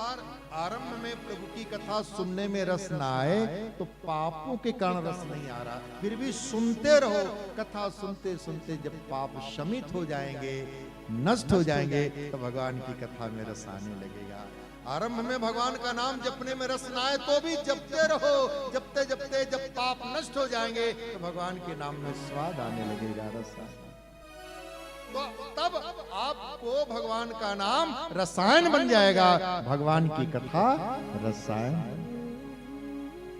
आरंभ में प्रभु की कथा सुनने में रस ना आए तो पापों के कारण रस नहीं आ रहा, फिर भी सुनते रहो। कथा सुनते सुनते जब पाप शमित हो जाएंगे, नष्ट हो जाएंगे, तो भगवान की कथा में रस आने लगेगा। आरंभ में भगवान का नाम जपने में रस ना आए तो भी जपते रहो। जपते जपते जब पाप नष्ट हो जाएंगे तो भगवान के नाम में स्वाद आने लगेगा, रस आने। तो तब आपको भगवान का नाम रसायन बन जाएगा। भगवान की कथा रसायन।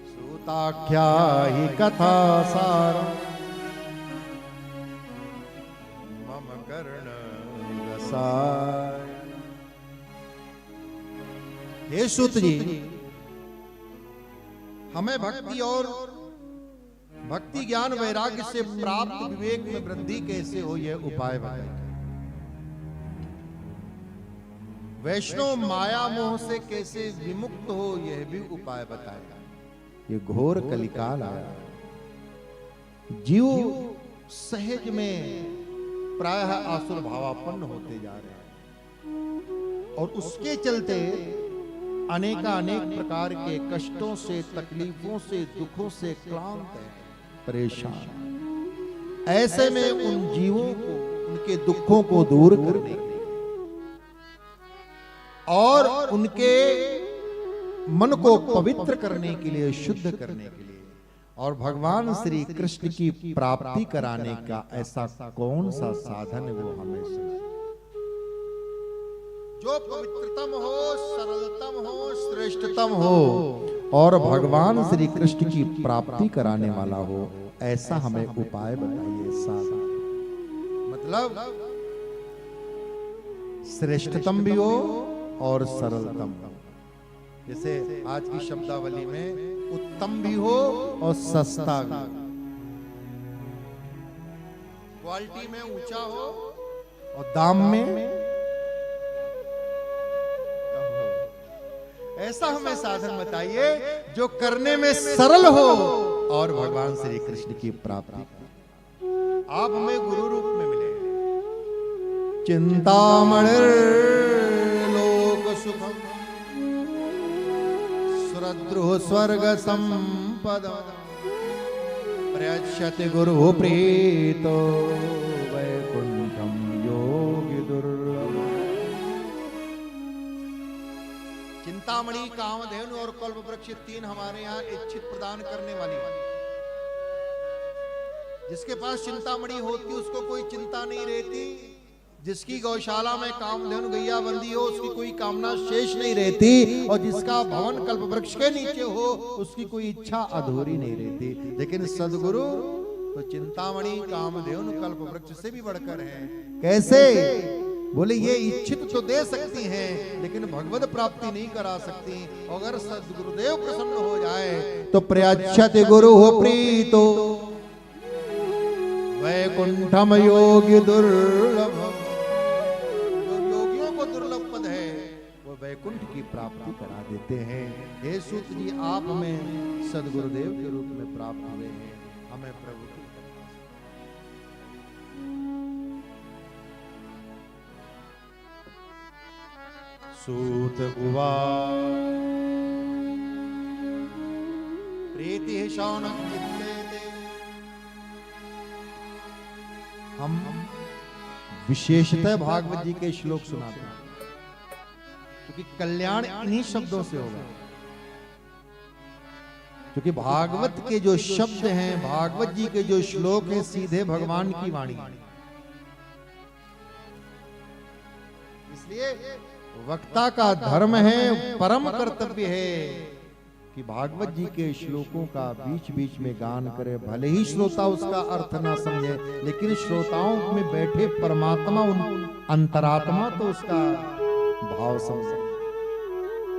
सूताख्या ही कथा सार मम कर्ण रसायन। हे सूत जी, हमें भक्ति और भक्ति ज्ञान वैराग्य से प्राप्त विवेक में वृद्धि कैसे हो, यह उपाय बताइए। वैष्णव माया मोह से कैसे विमुक्त हो, यह भी उपाय बताएगा। ये घोर कलिकाल आया, जीव सहज में प्रायः आसुर भावापन्न होते जा रहे हैं और उसके चलते अनेकानेक प्रकार के कष्टों से, तकलीफों से, दुखों से क्लांत है, परेशान। ऐसे में उन जीवों को उनके दुखों को दूर करने के लिए और उनके मन को पवित्र करने के लिए, शुद्ध करने के लिए और भगवान श्री कृष्ण की प्राप्ति कराने का ऐसा कौन सा साधन है, वो हमें सुनाए। जो पवित्रतम हो, सरलतम हो, श्रेष्ठतम हो और भगवान श्री कृष्ण की प्राप्ति कराने वाला हो, ऐसा हमें उपाय बताइए। साधन मतलब श्रेष्ठतम भी हो और सरलतम। जैसे आज की शब्दावली में उत्तम भी हो और सस्ता भी, क्वालिटी में ऊंचा हो और दाम में ऐसा हमें साधन बताइए जो करने में सरल हो और भगवान श्री कृष्ण की प्राप्ति। आप हमें गुरु रूप में मिले। चिंतामणि लोक सुखम सुरद्रुह स्वर्ग संपद प्रयच्छति गुरु प्रीतो वैकुंठम योगी दुर्लभ। चिंतामणि, कामधेनु और कल्पवृक्ष, तीन हमारे यहाँ इच्छित प्रदान करने वाली। जिसके पास चिंतामणि होती उसको कोई चिंता नहीं रहती। जिसकी गौशाला में कामधेनु गैया बंदी हो उसकी कोई कामना शेष नहीं रहती। और जिसका भवन कल्पवृक्ष के नीचे हो उसकी कोई इच्छा अधूरी नहीं रहती। लेकिन सदगुरु तो चिंतामणि, कामधेनु, कल्पवृक्ष से भी बढ़कर है। कैसे? बोले ये इच्छित तो दे सकती हैं लेकिन भगवत प्राप्ति नहीं करा सकती। अगर सद्गुरुदेव प्रसन्न हो जाए तो प्रयच्छति गुरु हो प्रीतो वैकुंठम योगी दुर्लभ। जो योगियों को दुर्लभ पद है वो वैकुंठ की प्राप्ति करा देते हैं। हे सूत जी, आप हमें सद्गुरुदेव के रूप में प्राप्त हुए हैं। हमें प्रभु की सूत उवाच प्रीति शौनक चित्ते। हम विशेषतः भागवत जी के श्लोक सुनाते हैं क्योंकि कल्याण इन्हीं शब्दों से होगा। क्योंकि भागवत के जो शब्द हैं, भागवत जी के जो श्लोक हैं, सीधे भगवान की वाणी। इसलिए वक्ता का धर्म है, परम कर्तव्य है कि भागवत जी के श्लोकों का बीच बीच में गान करे। भले ही श्रोता उसका अर्थ ना समझे, लेकिन श्रोताओं में बैठे परमात्मा, अंतरात्मा तो उसका भाव समझे।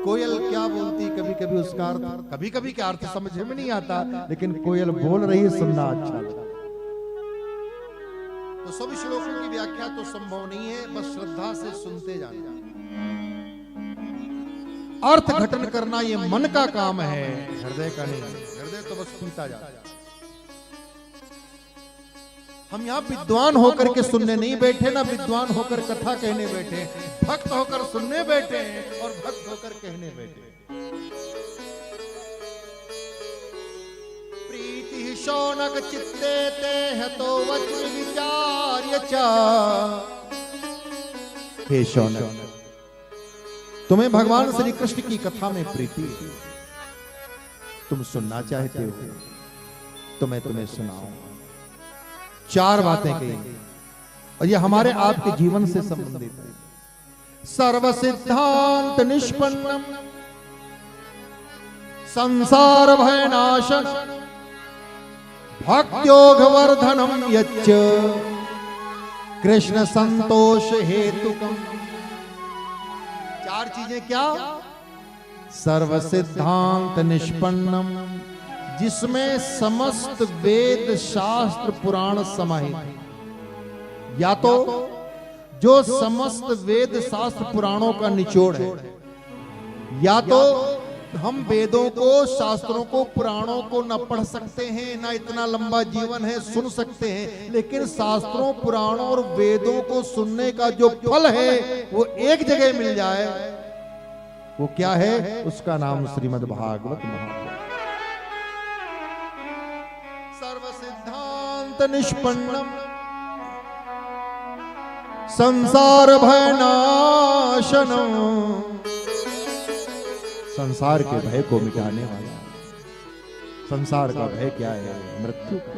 कोयल क्या बोलती, कभी कभी उसका अर्थ, कभी कभी क्या अर्थ समझ में नहीं आता, लेकिन कोयल बोल रही है, सुनना अच्छा लगता। तो सभी श्लोकों की व्याख्या तो संभव नहीं है, बस श्रद्धा से सुनते जाना। अर्थ घटन करना ये मन का काम है, हृदय का नहीं। हृदय तो बस पीता जाता है। हम यहाँ विद्वान होकर के सुनने नहीं बैठे, ना विद्वान होकर कथा कहने बैठे, भक्त होकर सुनने बैठे और भक्त होकर कहने बैठे। प्रीति शौनक चित्ते ते हतो वच विचार्य च। हे शौनक, तुम्हें भगवान श्री कृष्ण की कथा में प्रीति है, तुम सुनना चाहते हो तो मैं तुम्हें सुनाऊं। चार बातें कही और ये हमारे आपके जीवन से संबंधित है। सर्व सिद्धांत निष्पन्नम संसार भयनाशन भक्त्योग वर्धनम यच्च कृष्ण संतोष हेतुकम। चार चीजें क्या? सर्व सिद्धांत निष्पन्नम, जिसमें समस्त वेद शास्त्र पुराण समाहित है। या तो जो समस्त वेद शास्त्र पुराणों का निचोड़ है, या तो हम वेदों को, शास्त्रों को, पुराणों को न पढ़ सकते हैं, ना इतना लंबा जीवन है सुन सकते हैं, लेकिन शास्त्रों, पुराणों और वेदों को सुनने का जो फल है वो एक जगह मिल जाए, वो क्या है? उसका नाम श्रीमद् भागवत महापुराण। सर्व सिद्धांत निष्पन्नम संसार भयनाशनम, संसार के भय को मिटाने वाला। संसार का भय क्या है? मृत्यु का।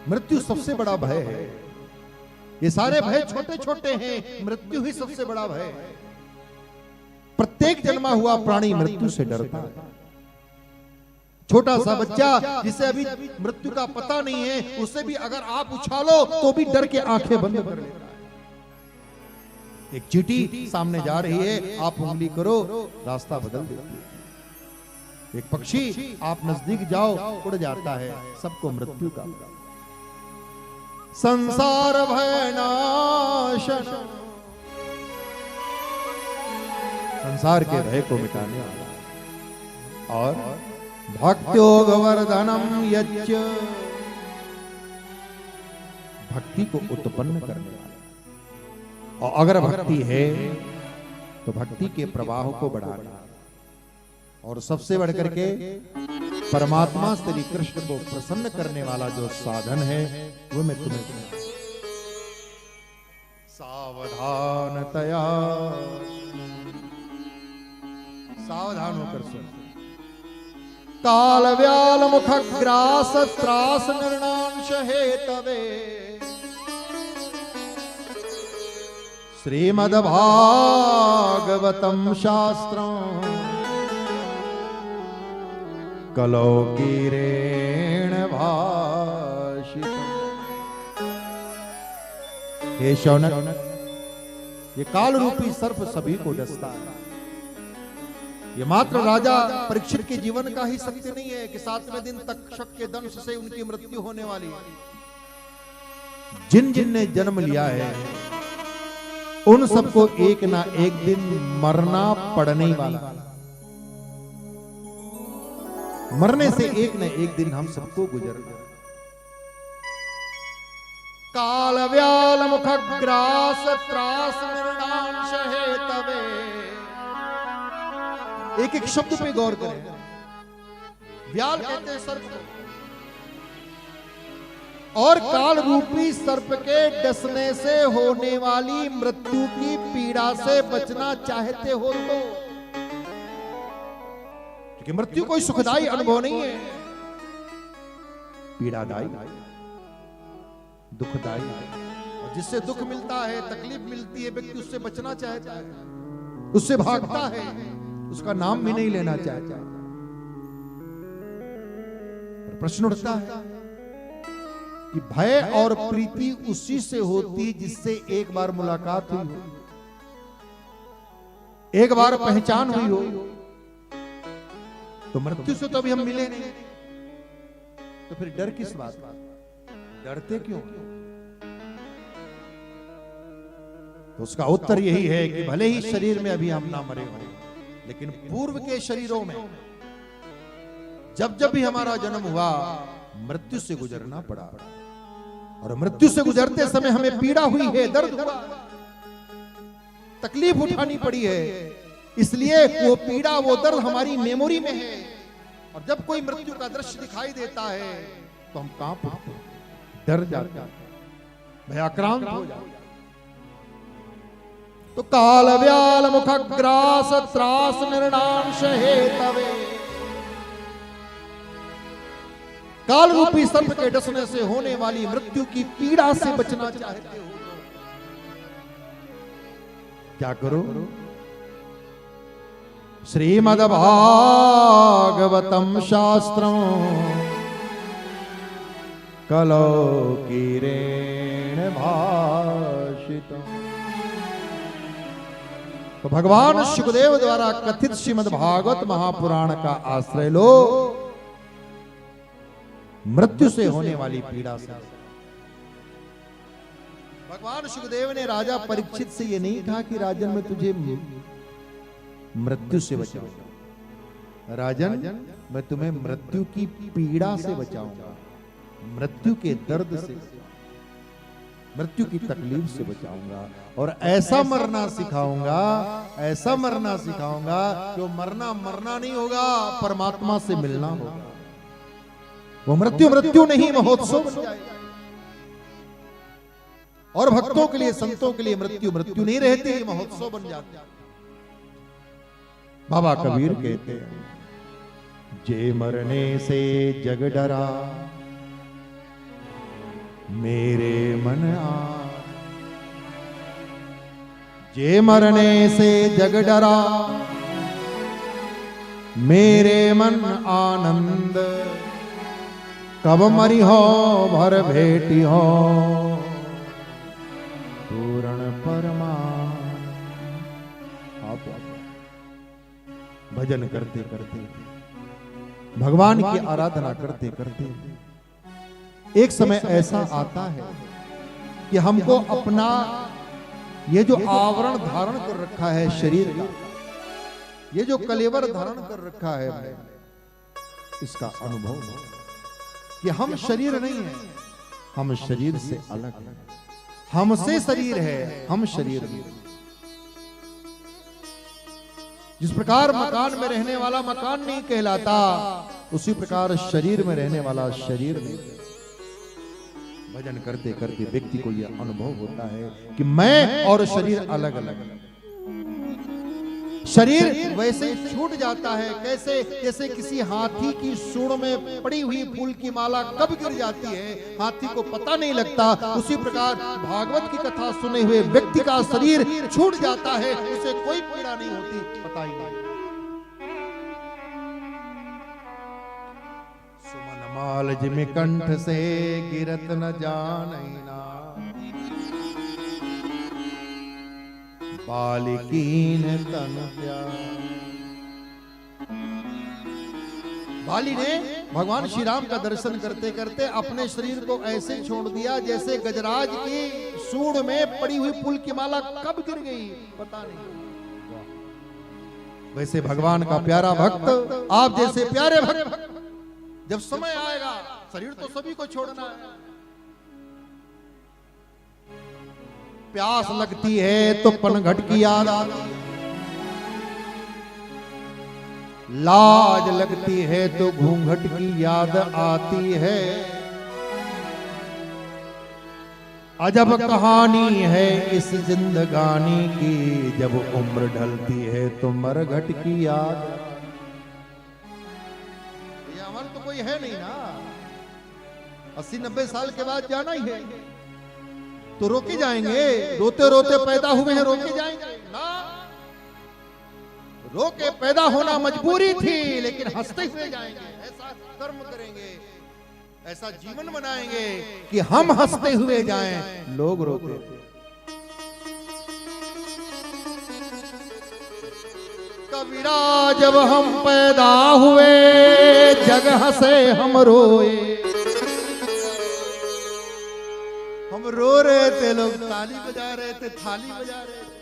मृत्यु सबसे बड़ा भय है। ये सारे भय छोटे छोटे हैं, मृत्यु ही सबसे बड़ा भय है। प्रत्येक जन्मा हुआ प्राणी मृत्यु से डरता है। छोटा सा बच्चा जिसे अभी मृत्यु का पता नहीं है, उसे भी अगर आप उछालो तो भी डर के आंखें बंद कर लेता है। एक चींटी सामने जा रही है, आप उंगली करो, रास्ता बदल देती है। एक पक्षी आप नजदीक जाओ, उड़ जाता है। सबको मृत्यु का। संसार भयनाशन, संसार के भय को मिटाने वाला। और भक्त्योग वर्धनम यच्च, भक्ति को उत्पन्न करने वाला। और अगर भक्ति है तो भक्ति के प्रवाह को बढ़ाना, और सबसे बढ़कर के परमात्मा श्री कृष्ण को प्रसन्न करने वाला जो साधन है वो मैं तुम्हें दूंगा। सावधानतया, सावधान होकर सुन। काल व्याल मुख ग्रास त्रास निर्णांश हेतवे श्रीमद् भागवतम शास्त्रम कलौकीरेण भाषितम्। हे शौनक, ये काल रूपी सर्प सभी को डसता है। ये मात्र राजा परीक्षित के जीवन का ही सत्य नहीं है कि 7वें दिन तक्षक के दंश से उनकी मृत्यु होने वाली है। जिन जिन ने जन्म लिया है उन सबको एक ना एक दिन मरना पड़ने वाला। मरने से एक न एक दिन हम सबको गुजरना। काल व्याल मुख ग्रास त्रास निर्णांश हेतवे, एक एक शब्द पे गौर करें। व्याल कहते हैं सर्प को, और काल रूपी सर्प के डसने से होने वाली मृत्यु की पीड़ा से बचना चाहते हो तो, क्योंकि मृत्यु कोई सुखदायी अनुभव नहीं है, पीड़ादायी, दुखदायी। और जिससे दुख मिलता है, तकलीफ मिलती है, व्यक्ति उससे बचना चाहता है, उससे भागता है, उसका नाम भी नहीं लेना चाहता। प्रश्न उठता है कि भय और प्रीति उसी से होती जिससे एक बार मुलाकात हुई हो, एक बार पहचान हुई हो। तो मृत्यु से तो अभी हम मिले नहीं, तो फिर डर किस बात का? डरते क्यों? तो उसका उत्तर यही है कि भले ही शरीर में अभी हम ना मरे हों, लेकिन पूर्व के शरीरों में जब जब भी हमारा जन्म हुआ मृत्यु से गुजरना पड़ा, और मृत्यु से गुजरते समय हमें पीड़ा हुई है, दर्द हुआ, तकलीफ उठानी पड़ी है। इसलिए वो पीड़ा, वो दर्द हमारी मेमोरी में है, और जब कोई मृत्यु का दृश्य दिखाई देता है तो हम कांप उठते हैं, डर जाते हैं, भयाक्रांत हो जाते हैं। तो काल व्याल मुखग्रास त्रास निर्णांश हेतवे, काल रूपी सर्प के डसने से होने वाली मृत्यु की पीड़ा से बचना चाहते हो, क्या करो? श्रीमद् भागवतम शास्त्रम कलौ कीरेण भाषितम्। तो भगवान शुकदेव द्वारा कथित श्रीमद् भागवत महापुराण का आश्रय लो, मृत्यु से होने वाली पीड़ा से। भगवान शुकदेव ने राजा परीक्षित से यह नहीं कहा कि राजन मैं तुझे मृत्यु से बचाऊंगा, राजन मैं तुम्हें मृत्यु की पीड़ा से बचाऊंगा, मृत्यु के दर्द से, मृत्यु की तकलीफ से बचाऊंगा, और ऐसा मरना सिखाऊंगा, ऐसा मरना सिखाऊंगा जो मरना मरना नहीं होगा, परमात्मा से मिलना होगा। वो मृत्यु मृत्यु नहीं, महोत्सव बन जाएगा। और भक्तों के लिए, संतों के लिए मृत्यु मृत्यु नहीं रहती, महोत्सव बन जाती है। बाबा कबीर कहते हैं, जे मरने से जग डरा मेरे मन आ, जे मरने से जग डरा मेरे मन आनंद, कब मरी हो भर भेटी हो पूर्ण परमान। भजन करते करते, भगवान की आराधना करते करते एक समय ऐसा आता है कि हमको अपना ये जो आवरण धारण कर रखा है शरीर का, ये जो कलेवर धारण कर रखा है, इसका अनुभव हो कि हम शरीर नहीं है, हम शरीर से अलग है, हमसे शरीर है, हम शरीर नहीं। जिस प्रकार मकान में रहने वाला मकान नहीं कहलाता, उसी प्रकार शरीर में रहने वाला शरीर नहीं। भजन करते करते व्यक्ति को यह अनुभव होता है कि मैं और शरीर अलग अलग। शरीर वैसे छूट जाता है, कैसे? जैसे किसी हाथी की सूंड में पड़ी हुई फूल की माला कब गिर जाती है, हाथी को पता नहीं लगता। उसी प्रकार भागवत की कथा सुने हुए व्यक्ति का शरीर छूट जाता है, उसे कोई पीड़ा नहीं होती, पता ही नहीं। सुमन माल जिमि कंठ से गिरत न जानैना, बालिकीन तन प्यार। बाली ने भगवान श्री राम का दर्शन करते करते अपने शरीर को ऐसे छोड़ दिया जैसे गजराज की सूंड में पड़ी हुई फूल की माला कब गिर गई पता नहीं। वैसे भगवान का प्यारा भक्त, आप जैसे प्यारे भक्त, जब समय आएगा शरीर तो सभी को छोड़ना है। प्यास लगती है तो पनघट की याद आती है, लाज लगती है तो घूंघट की याद आती है। अजब कहानी है इस जिंदगानी की, जब उम्र ढलती है तो मरघट की याद। ये अमर तो कोई है नहीं ना, 80-90 साल के बाद जाना ही है, तो रोके जाएंगे। रोते रोते पैदा हुए हैं, रोके जाएंगे ना। रोके पैदा होना मजबूरी थी, लेकिन हंसते हुए जाएंगे। ऐसा कर्म करेंगे, ऐसा जीवन बनाएंगे कि हम हंसते हुए जाएं, लोग रोके। कबीरा जब हम पैदा हुए जग हंसे हम रोए, हम रो रहे थे, लोग ताली बजा रहे थे, थाली बजा रहे थे।